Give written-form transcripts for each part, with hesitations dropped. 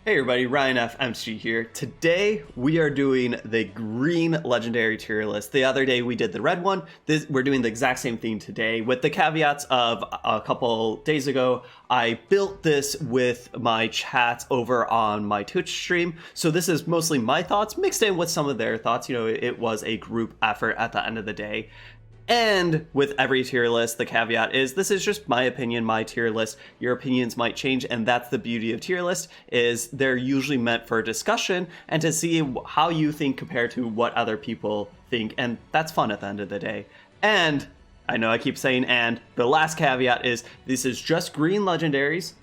Hey everybody, Ryan FMC here. Today we are doing the green legendary tier list. The other day we did the red one. We're doing the exact same thing today with the caveats of a couple days ago. I built this with my chat over on my Twitch stream. So this is mostly my thoughts mixed in with some of their thoughts. You know, it was a group effort at the end of the day. And with every tier list, the caveat is this is just my opinion, my tier list. Your opinions might change, and that's the beauty of tier list, is they're usually meant for discussion and to see how you think compared to what other people think, and that's fun at the end of the day. And I know I keep saying and, the last caveat is this is just green legendaries.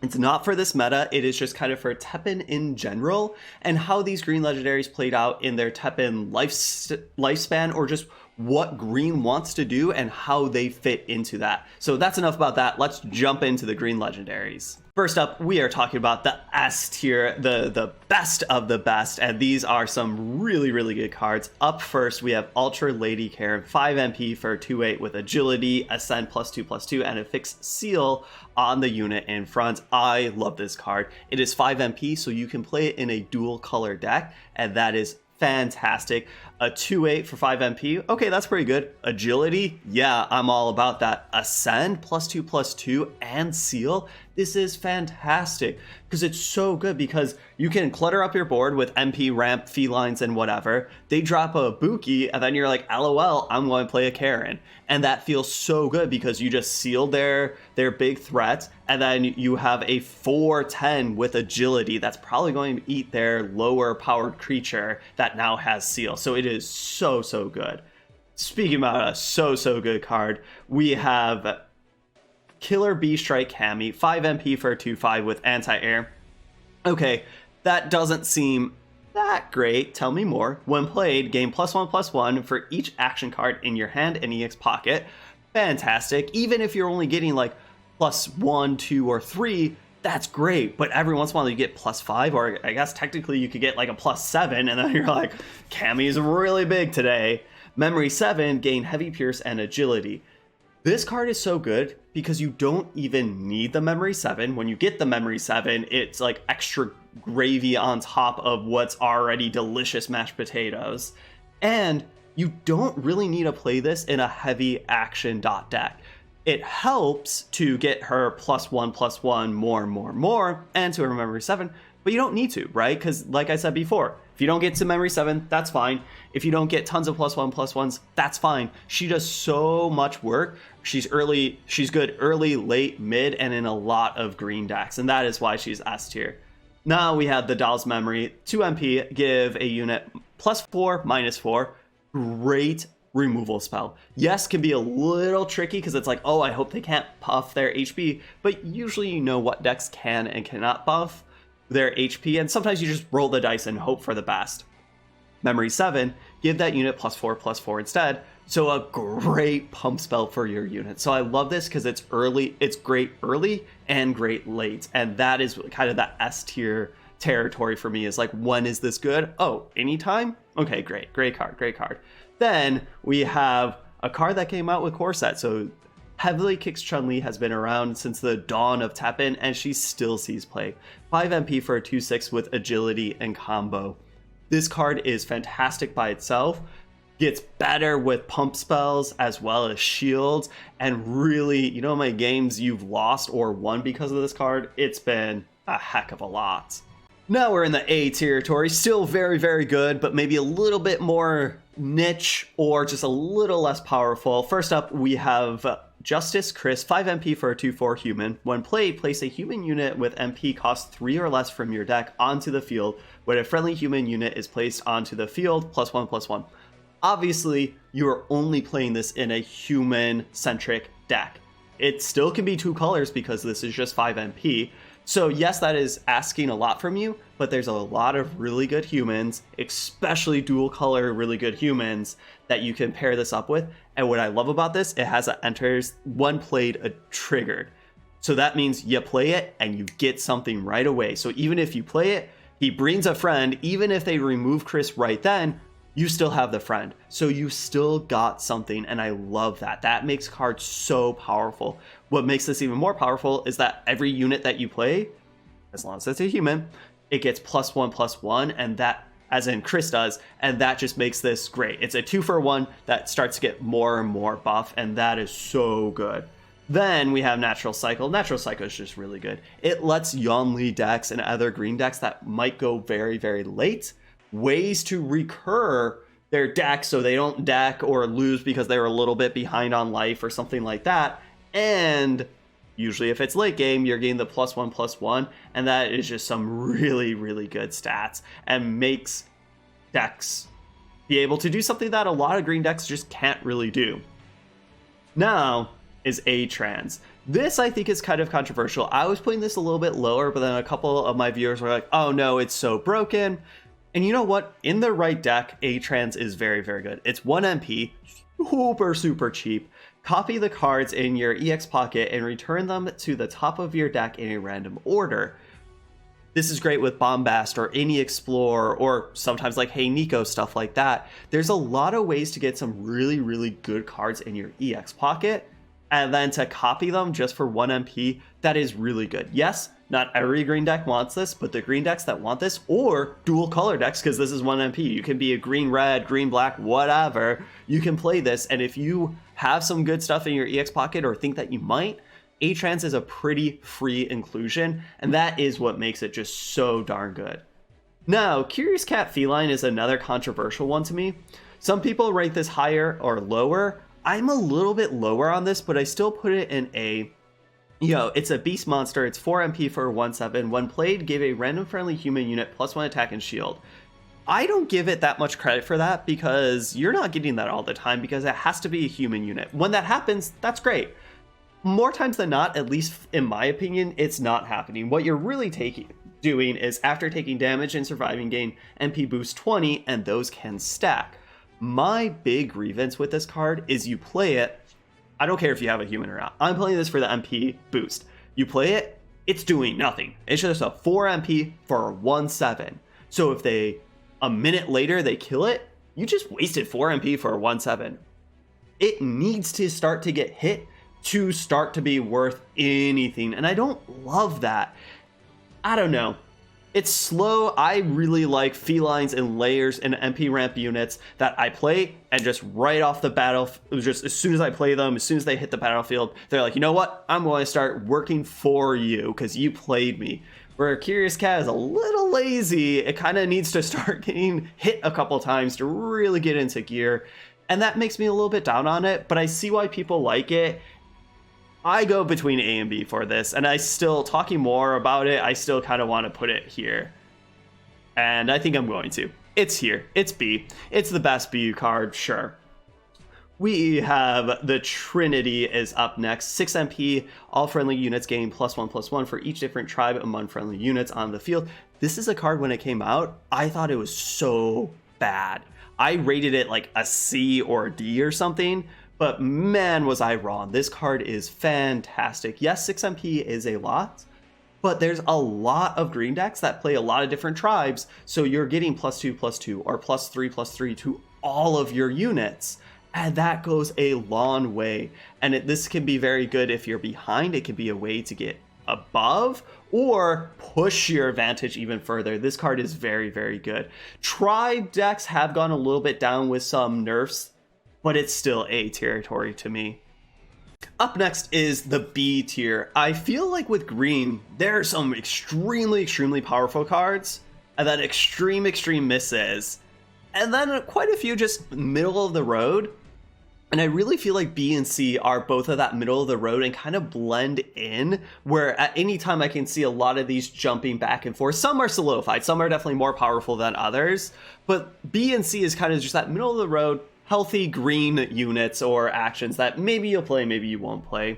It's not for this meta, it is just kind of for Teppen in general, and how these green legendaries played out in their Teppen lifespan, or just what green wants to do and how they fit into that. So that's enough about that. Let's jump into the green legendaries. First up, we are talking about the S tier, the best of the best, and these are some really good cards. Up first, we have Ultra Lady Karen, 5 MP for 2/8 with agility, ascend +2/+2, and a fixed seal on the unit in front. I love this card. It is 5 MP, so you can play it in a dual color deck, and that is fantastic. A 2/8 for 5 MP. Okay, that's pretty good. Agility, yeah, I'm all about that. Ascend +2/+2 and seal. This is fantastic because it's so good because you can clutter up your board with MP, ramp, felines, and whatever. They drop a Buki, and then you're like, LOL, I'm going to play a Karen. And that feels so good because you just seal their big threat, and then you have a 4/10 with agility that's probably going to eat their lower powered creature that now has seal. So it is so good. Speaking about a so good card, we have Killer Bee Strike Cammy, 5 MP for 2/5 with anti-air. Okay, that doesn't seem that great. Tell me more. When played, gain +1/+1 for each action card in your hand and EX pocket. Fantastic. Even if you're only getting like +1, 2, or 3, that's great. But every once in a while you get +5, or I guess technically you could get like a +7, and then you're like, Cammy's really big today. Memory 7, gain heavy pierce and agility. This card is so good because you don't even need the Memory 7. When you get the Memory 7, it's like extra gravy on top of what's already delicious mashed potatoes. And you don't really need to play this in a heavy action dot deck. It helps to get her +1/+1 more, and to her Memory 7, but you don't need to, right? Because like I said before, if you don't get to Memory 7, that's fine. If you don't get tons of +1/+1s, that's fine. She does so much work. She's good early, late, mid, and in a lot of green decks, and that is why she's S tier. Now we have the Doll's Memory, 2 MP, give a unit +4, -4. Great removal spell. Yes, can be a little tricky because it's like, oh, I hope they can't buff their HP, but usually you know what decks can and cannot buff their HP, and sometimes you just roll the dice and hope for the best. Memory 7, give that unit +4/+4 instead. So a great pump spell for your unit. So I love this because it's early, it's great early and great late, and that is kind of that S tier territory for me, is like, when is this good? Oh, anytime? Okay, great card. Then we have a card that came out with Corset. So Heavily Kicks Chun-Li has been around since the dawn of Teppen, and she still sees play. 5 MP for a 2/6 with agility and combo. This card is fantastic by itself, gets better with pump spells as well as shields, and really, you know how many games you've lost or won because of this card? It's been a heck of a lot. Now we're in the A territory, still very good, but maybe a little bit more niche or just a little less powerful. First up, we have Justice Chris, 5 MP for a 2/4 human. When played, place a human unit with MP cost 3 or less from your deck onto the field. When a friendly human unit is placed onto the field, +1/+1. Obviously, you are only playing this in a human-centric deck. It still can be 2 colors because this is just 5 MP. So yes, that is asking a lot from you, but there's a lot of really good humans, especially dual color really good humans, that you can pair this up with. And what I love about this, it has a enters when played a triggered. So that means you play it and you get something right away. So even if you play it, he brings a friend, even if they remove Chris right then, you still have the friend. So you still got something, and I love that. That makes cards so powerful. What makes this even more powerful is that every unit that you play as long as it's a human, it gets +1/+1, and that, as in Chris does, and that just makes this great. It's a 2-for-1 that starts to get more and more buff, and that is so good. Then we have Natural Cycle. Natural Cycle is just really good. It lets Yonli decks and other green decks that might go very, very late ways to recur their deck so they don't deck or lose because they were a little bit behind on life or something like that. And usually if it's late game, you're getting the +1/+1, and that is just some really, really good stats and makes decks be able to do something that a lot of green decks just can't really do. Now is A-Trans. This, I think, is kind of controversial. I was putting this a little bit lower, but then a couple of my viewers were like, oh no, it's so broken. And you know what? In the right deck, A-Trans is very, very good. It's 1 MP, super, super cheap. Copy the cards in your EX pocket and return them to the top of your deck in a random order. This is great with Bombast or any Explorer, or sometimes like Hey Nico, stuff like that. There's a lot of ways to get some really, really good cards in your EX pocket, and then to copy them just for 1 MP, that is really good. Yes, not every green deck wants this, but the green decks that want this, or dual color decks, because this is 1 MP, you can be a green red, green black, whatever, you can play this. And if you have some good stuff in your EX pocket or think that you might, A-Trans is a pretty free inclusion, and that is what makes it just so darn good. Now, Curious Cat Feline is another controversial one to me. Some people rate this higher or lower. I'm a little bit lower on this, but I still put it in A. It's a beast monster. It's 4 MP for 1/7. When played, give a random friendly human unit +1 attack and shield. I don't give it that much credit for that because you're not getting that all the time because it has to be a human unit. When that happens, that's great. More times than not, at least in my opinion, it's not happening. What you're really doing is after taking damage and surviving, gain MP boost 20, and those can stack. My big grievance with this card is you play it, I don't care if you have a human or not, I'm playing this for the MP boost. You play it, it's doing nothing. It's just a 4 MP for 1/7. So if a minute later they kill it, you just wasted 4 MP for 1/7. It needs to start to get hit to start to be worth anything, and I don't love that. I don't know. It's slow. I really like felines and layers and MP ramp units that I play, and just right off the battle, just as soon as I play them, as soon as they hit the battlefield, they're like, you know what? I'm going to start working for you because you played me. Where Curious Cat is a little lazy, it kind of needs to start getting hit a couple times to really get into gear, and that makes me a little bit down on it, but I see why people like it. I go between A and B for this, and I still, talking more about it, I still kind of want to put it here. And I think I'm going to. It's here. It's B. It's the best BU card, sure. We have the Trinity is up next. 6 MP, all friendly units gain +1/+1 for each different tribe among friendly units on the field. This is a card, when it came out, I thought it was so bad. I rated it like a C or a D or something. But man, was I wrong. This card is fantastic. Yes, 6 MP is a lot, but there's a lot of green decks that play a lot of different tribes, so you're getting +2/+2 or +3/+3 to all of your units, and that goes a long way. And this can be very good if you're behind. It can be a way to get above or push your advantage even further. This card is very, very good. Tribe decks have gone a little bit down with some nerfs, but it's still A territory to me. Up next is the B tier. I feel like with green, there are some extremely, extremely powerful cards, and then extreme misses, and then quite a few just middle of the road. And I really feel like B and C are both of that middle of the road and kind of blend in, where at any time I can see a lot of these jumping back and forth. Some are solidified, some are definitely more powerful than others, but B and C is kind of just that middle of the road, healthy green units or actions that maybe you'll play, maybe you won't play.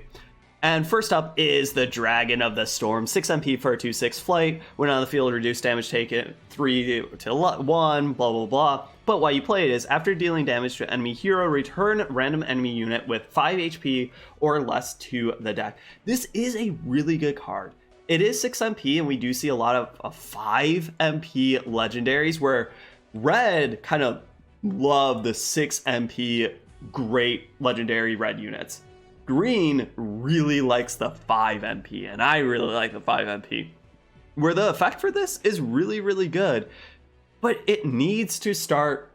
And first up is the Dragon of the Storm. 6 MP for a 2/6 flight. When on the field, reduce damage taken 3 to 1, blah, blah, blah. But why you play it is, after dealing damage to an enemy hero, return random enemy unit with 5 HP or less to the deck. This is a really good card. It is 6 MP, and we do see a lot of 5 MP legendaries, where red kind of love the 6 MP great legendary red units. Green really likes the 5 MP, and I really like the 5 MP. where the effect for this is really, really good. But it needs to start,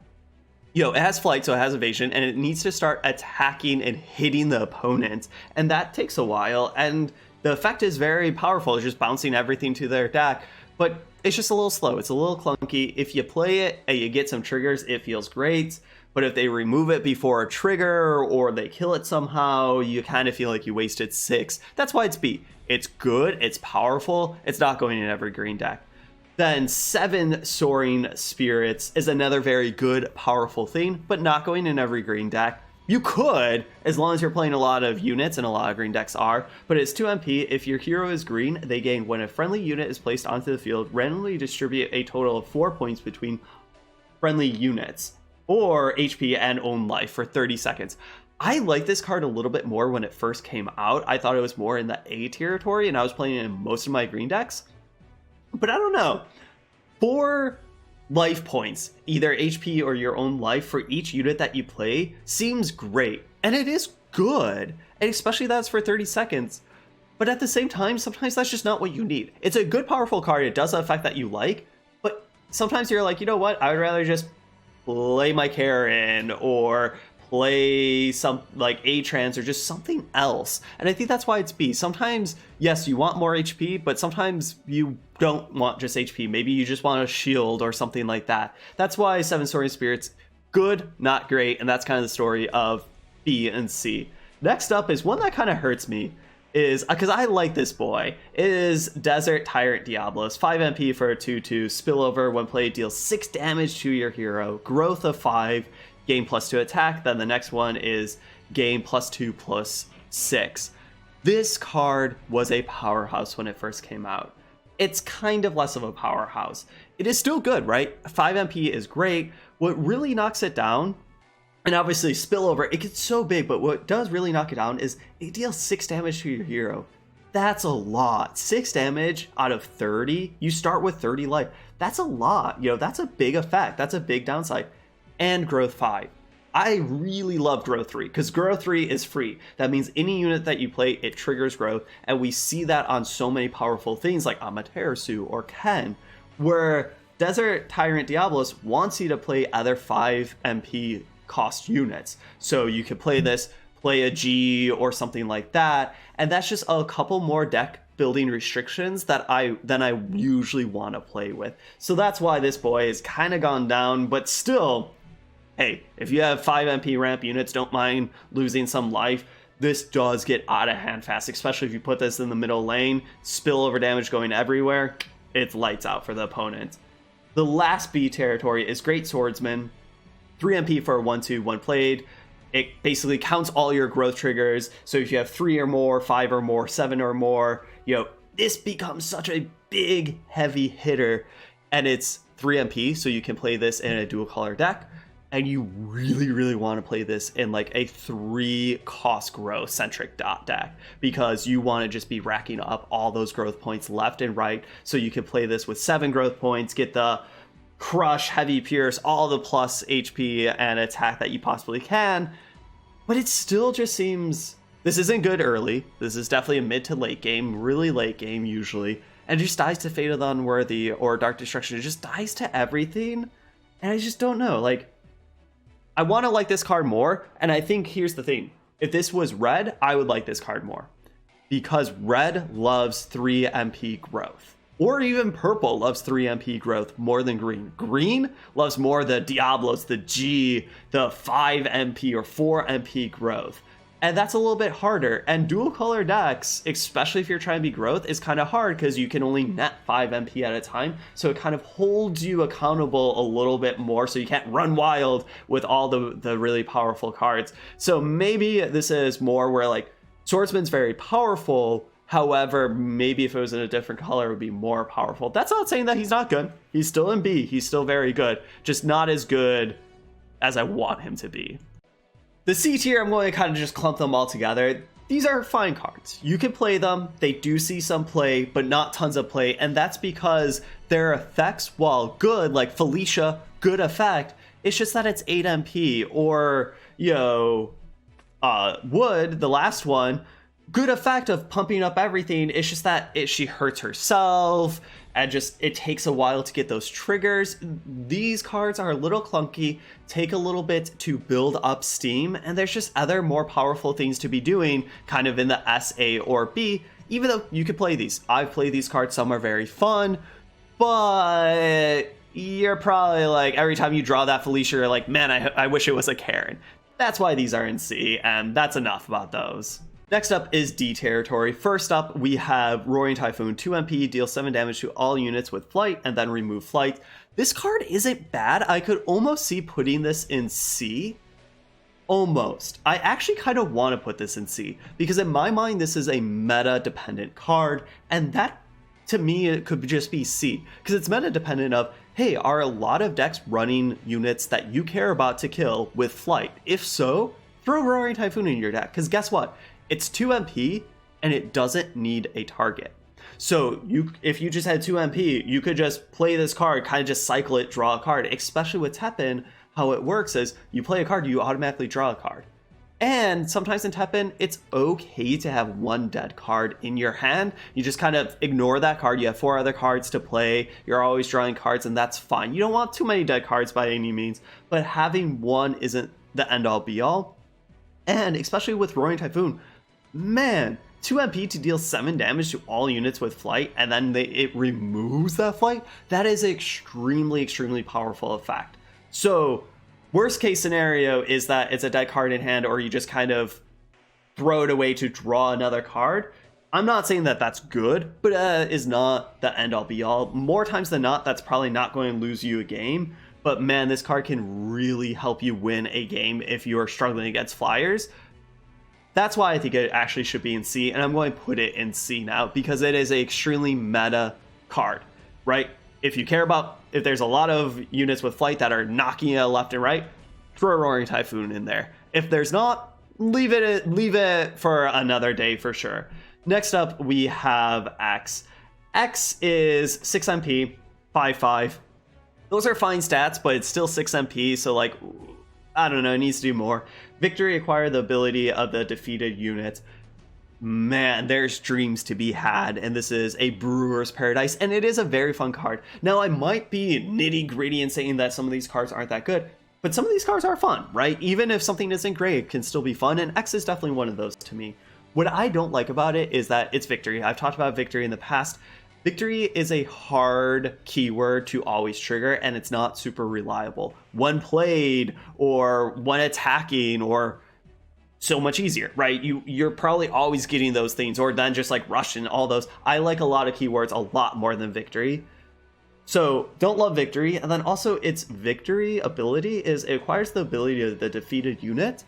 it has flight, so it has evasion, and it needs to start attacking and hitting the opponent. And that takes a while, and the effect is very powerful. It's just bouncing everything to their deck, but it's just a little slow. It's a little clunky. If you play it and you get some triggers, it feels great. But if they remove it before a trigger or they kill it somehow, you kind of feel like you wasted 6. That's why it's B. It's good, it's powerful, it's not going in every green deck. Then 7 Soaring Spirits is another very good, powerful thing, but not going in every green deck. You could, as long as you're playing a lot of units, and a lot of green decks are, but it's 2 MP. If your hero is green, they gain when a friendly unit is placed onto the field, randomly distribute a total of 4 points between friendly units, or HP and own life for 30 seconds. I like this card a little bit more when it first came out. I thought it was more in the A territory, and I was playing it in most of my green decks. But I don't know. 4 life points, either HP or your own life for each unit that you play, seems great. And it is good. And especially that's for 30 seconds. But at the same time, sometimes that's just not what you need. It's a good, powerful card. It does the effect that you like. But sometimes you're like, you know what? I would rather just play my Karen or play some like A-Trans or just something else. And I think that's why it's B. Sometimes, yes, you want more HP, but sometimes you don't want just HP. Maybe you just want a shield or something like that. That's why 7 Soaring Spirits, good, not great, and that's kind of the story of B and C. Next up is one that kind of hurts me, is, because I like this boy, is Desert Tyrant Diablos. 5 MP for a 2/2, spillover, when played deals 6 damage to your hero, growth of 5, gain +2 attack. Then the next one is gain +2/+6. This card was a powerhouse when it first came out. It's kind of less of a powerhouse. It is still good, right? 5 MP is great. What really knocks it down, and obviously spillover, it gets so big, but what does really knock it down is it deals 6 damage to your hero. That's a lot. 6 damage out of 30. You start with 30 life. That's a lot. That's a big effect. That's a big downside. And growth 5. I really love growth 3 because growth 3 is free. That means any unit that you play, it triggers growth, and we see that on so many powerful things like Amaterasu or Ken, where Desert Tyrant Diablos wants you to play other 5 MP cost units. So you could play this, play a G or something like that, and that's just a couple more deck building restrictions than I usually want to play with. So that's why this boy has kind of gone down, but still, hey, if you have 5 MP ramp units, don't mind losing some life. This does get out of hand fast, especially if you put this in the middle lane. Spillover damage going everywhere. It's lights out for the opponent. The last B territory is Great Swordsman. 3 MP for a 1/2 when played. It basically counts all your growth triggers. So if you have 3 or more, 5 or more, 7 or more, this becomes such a big, heavy hitter. And it's 3 MP, so you can play this in a dual color deck. And you really, really want to play this in like a 3 cost growth centric deck, because you want to just be racking up all those growth points left and right. So you can play this with 7 growth points, get the crush, heavy pierce, all the plus HP and attack that you possibly can. But it still just seems, this isn't good early. This is definitely a mid to late game, really late game usually. And it just dies to Fate of the Unworthy or Dark Destruction. It just dies to everything. And I just don't know. Like, I want to like this card more. And I think here's the thing. If this was red, I would like this card more. Because red loves 3 MP growth. Or even purple loves 3 MP growth more than green. Green loves more the Diablos, the G, the 5 MP or 4 MP growth. And that's a little bit harder. And dual color decks, especially if you're trying to be growth, is kind of hard because you can only net 5 MP at a time. So it kind of holds you accountable a little bit more, so you can't run wild with all the really powerful cards. So maybe this is more where like Swordsman's very powerful. However, maybe if it was in a different color, it would be more powerful. That's not saying that he's not good. He's still in B. He's still very good. Just not as good as I want him to be. The C tier, I'm going to kind of just clump them all together. These are fine cards. You can play them. They do see some play, but not tons of play. And that's because their effects, while good, like Felicia, good effect, it's just that it's 8 MP. Or, Wood, the last one, good effect of pumping up everything. It's just that she hurts herself, and just it takes a while to get those triggers. These cards are a little clunky, take a little bit to build up steam, and there's just other more powerful things to be doing kind of in the S, A, or B, even though you could play these. I've played these cards, some are very fun, but you're probably like, every time you draw that Felicia, you're like, man, I wish it was a Karen. That's why these are in C, and that's enough about those. Next up is D territory. First up, we have Roaring Typhoon, 2 MP, deal 7 damage to all units with flight, and then remove flight. This card isn't bad. I could almost see putting this in C. Almost. I actually kind of want to put this in C, because in my mind, this is a meta-dependent card, and that, to me, it could just be C, because it's meta-dependent of, hey, are a lot of decks running units that you care about to kill with flight? If so, throw Roaring Typhoon in your deck, because guess what? It's 2 MP, and it doesn't need a target. So if you just had 2 MP, you could just play this card, kind of just cycle it, draw a card. Especially with Teppen, how it works is you play a card, you automatically draw a card. And sometimes in Teppen, it's okay to have one dead card in your hand. You just kind of ignore that card. You have 4 other cards to play. You're always drawing cards, and that's fine. You don't want too many dead cards by any means, but having one isn't the end-all be-all. And especially with Roaring Typhoon, man, 2 MP to deal 7 damage to all units with flight, and then it removes that flight. That is an extremely, extremely powerful effect. So worst case scenario is that it's a dead card in hand, or you just kind of throw it away to draw another card. I'm not saying that that's good, but is not the end all be all. More times than not, that's probably not going to lose you a game. But man, this card can really help you win a game if you are struggling against flyers. That's why I think it actually should be in C, and I'm going to put it in C now, because it is an extremely meta card, right? If you care about, if there's a lot of units with flight that are knocking you left and right, throw a Roaring Typhoon in there. If there's not, leave it for another day for sure. Next up, we have X. X is 6 MP, 5/5. Those are fine stats, but it's still 6 MP, so like, I don't know, it needs to do more. Victory, acquire the ability of the defeated unit. Man, there's dreams to be had, and this is a Brewer's Paradise, and it is a very fun card. Now, I might be nitty-gritty in saying that some of these cards aren't that good, but some of these cards are fun, right? Even if something isn't great, it can still be fun, and X is definitely one of those to me. What I don't like about it is that it's Victory. I've talked about Victory in the past. Victory is a hard keyword to always trigger, and it's not super reliable. When played, or when attacking, or so much easier, right? You're probably always getting those things, or then just like rush and all those. I like a lot of keywords a lot more than Victory. So don't love Victory. And then also its Victory ability is it acquires the ability of the defeated unit.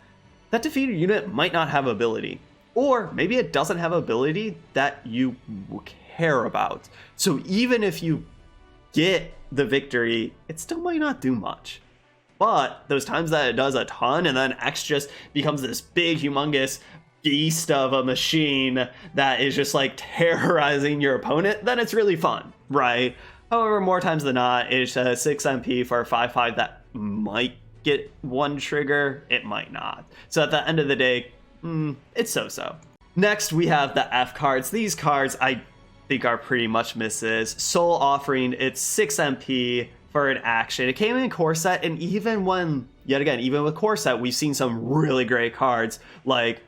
That defeated unit might not have ability, or maybe it doesn't have ability that you care about. So even if you get the Victory, it still might not do much. But those times that it does a ton, and then X just becomes this big, humongous beast of a machine that is just like terrorizing your opponent, then it's really fun, right? However, more times than not, it's a 6 MP for a 5/5 that might get one trigger, it might not. So at the end of the day, it's so-so. Next, we have the F cards. These cards, I think, are pretty much misses. Soul Offering, it's 6 MP for an action. It came in Corset, and even with Corset, we've seen some really great cards. Like,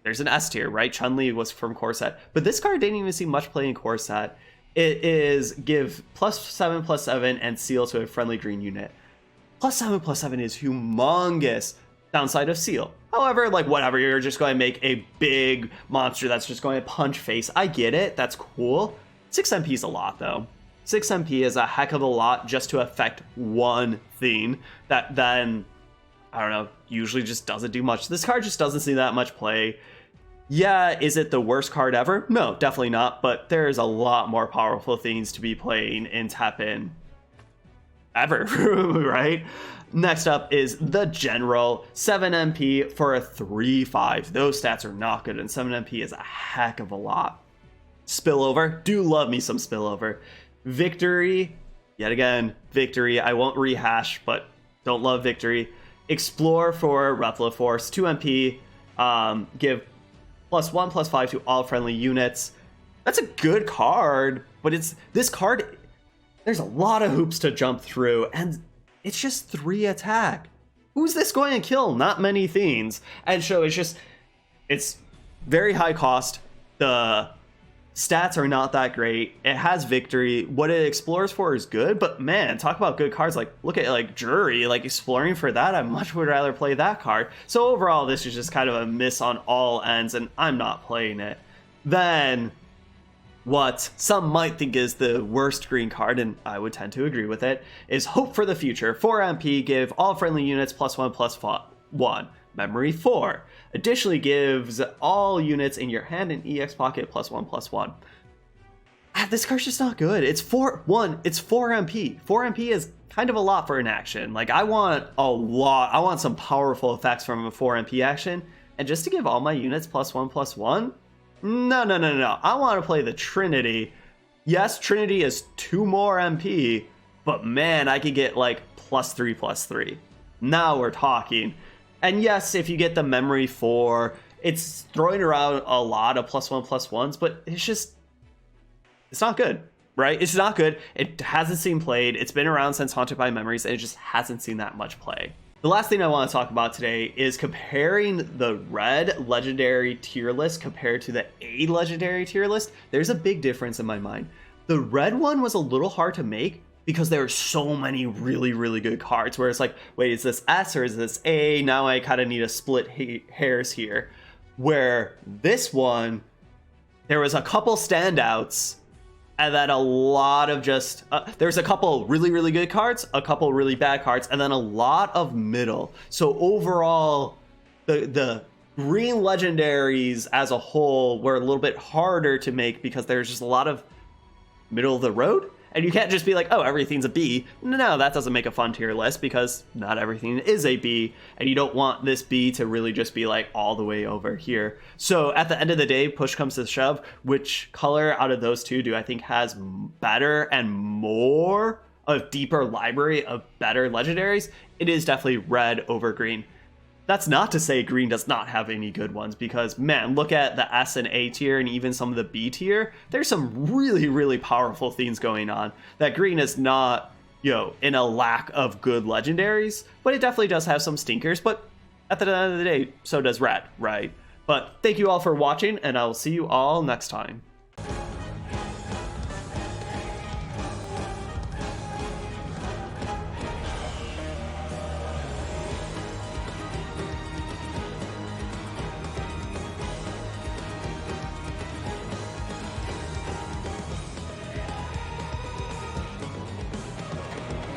there's an S tier, right? Chun-Li was from Corset, but this card didn't even see much play in Corset. It is give +7/+7 and seal to a friendly green unit. +7/+7 is humongous. Downside of seal. However, like, whatever, you're just going to make a big monster that's just going to punch face. I get it. That's cool. 6 MP is a lot, though. 6 MP is a heck of a lot just to affect one thing that then, I don't know, usually just doesn't do much. This card just doesn't see that much play. Yeah, is it the worst card ever? No, definitely not, but there's a lot more powerful things to be playing in Teppen ever, right? Next up is the General, 7 MP for a 3/5. Those stats are not good, and 7 MP is a heck of a lot. Spillover, do love me some Spillover. Victory, yet again, Victory. I won't rehash, but don't love Victory. Explore for Repla Force, 2 MP, give +1/+5 to all friendly units. That's a good card, but this card, there's a lot of hoops to jump through, and it's just 3 attack. Who's this going to kill? Not many things. And so it's very high cost. The stats are not that great. It has victory. What it explores for is good, but man, talk about good cards. Like, look at like Jury, like exploring for that. I much would rather play that card. So overall, this is just kind of a miss on all ends, and I'm not playing it. Then what some might think is the worst green card, and I would tend to agree with it, is Hope for the Future. 4 MP, give all friendly units +1/+1. Memory 4. Additionally gives all units in your hand and EX pocket +1/+1. This card's just not good. It's 4 MP. 4 MP is kind of a lot for an action. Like, I want a lot. I want some powerful effects from a 4 MP action. And just to give all my units +1/+1? No. I want to play the Trinity. Yes, Trinity is 2 more MP, but man, I could get like +3/+3. Now we're talking. And yes, if you get the Memory 4, it's throwing around a lot of +1/+1s, but it's not good, right? It's not good. It hasn't seen played. It's been around since Haunted by Memories, and it just hasn't seen that much play. The last thing I want to talk about today is comparing the red legendary tier list compared to the A legendary tier list. There's a big difference in my mind. The red one was a little hard to make because there are so many really, really good cards where it's like, wait, is this S or is this A? Now I kind of need to split hairs here. Where this one, there was a couple standouts, and then a lot of just there's a couple really, really good cards, a couple really bad cards, and then a lot of middle. So overall, the green legendaries as a whole were a little bit harder to make because there's just a lot of middle of the road. And you can't just be like, oh, everything's a B. No, that doesn't make a fun tier list because not everything is a B. And you don't want this B to really just be like all the way over here. So at the end of the day, push comes to shove. Which color out of those two do I think has better and more of deeper library of better legendaries? It is definitely red over green. That's not to say green does not have any good ones, because man, look at the S and A tier and even some of the B tier. There's some really, really powerful things going on. That green is not, in a lack of good legendaries, but it definitely does have some stinkers. But at the end of the day, so does red, right? But thank you all for watching, and I'll see you all next time.